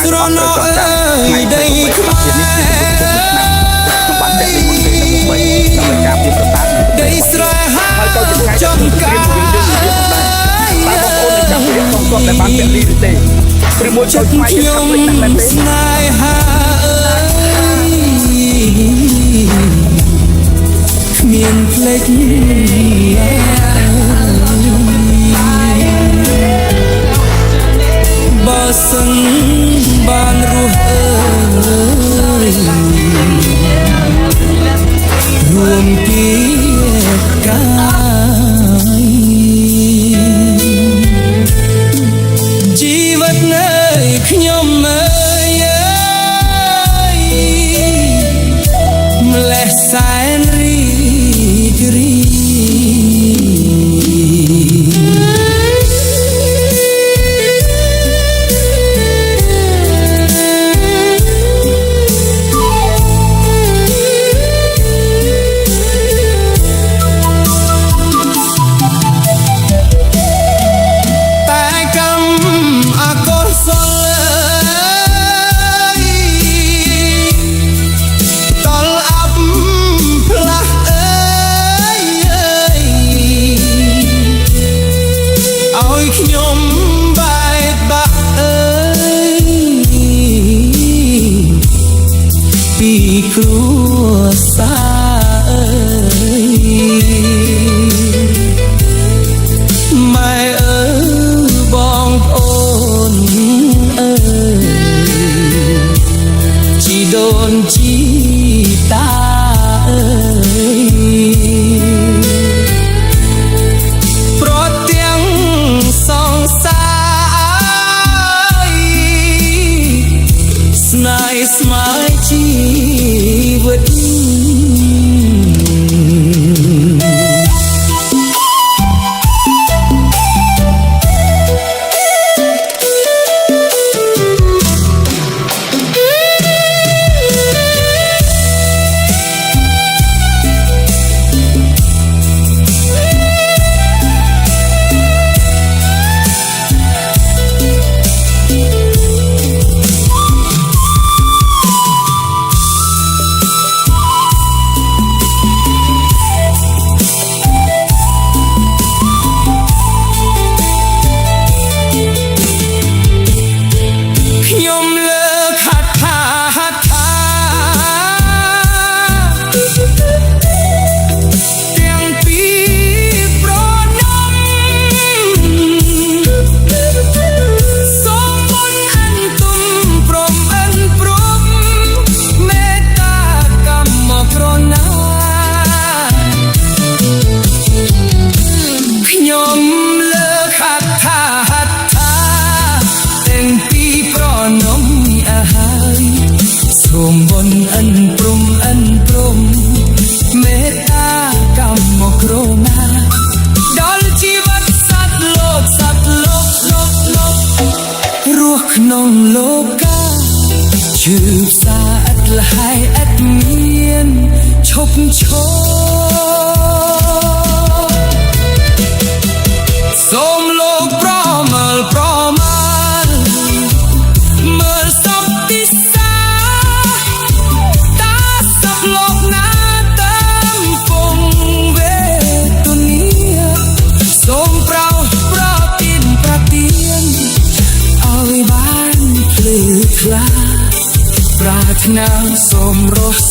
ស្រណោដីខ្មែរបានតែមុនទេដើម្បីការពីប្រតាដីស្រែហើយក៏ជាថ្ងៃចំការបាទបងប្អូនចាំពីបងគាត់តែបានពាក់លីទេព្រមមួយចូលខ្មែរខ្ញុំស្នេហាគ្មានភ្លេចបើសិនបានរស់រួមគៀបកាយជីវិតនៃខ្ញុំម្លេះសែនរីករាយខ្ញុំបែកបាក់ពីគ្រួសារម៉ែបងប្អូនជីដូនជីតាស្មើជីវិតសូមបុណ្យអិនព្រំមេត្តាកម្មមកគ្រណាដល់ជីវិតសត្វលោករស់ក្នុងលោកកាជឿផ្សាឥតលហើយឥតមានឈប់ឈរសូមលោកប្រមើលមើលសពទីប្រាថ្នាសូមរស់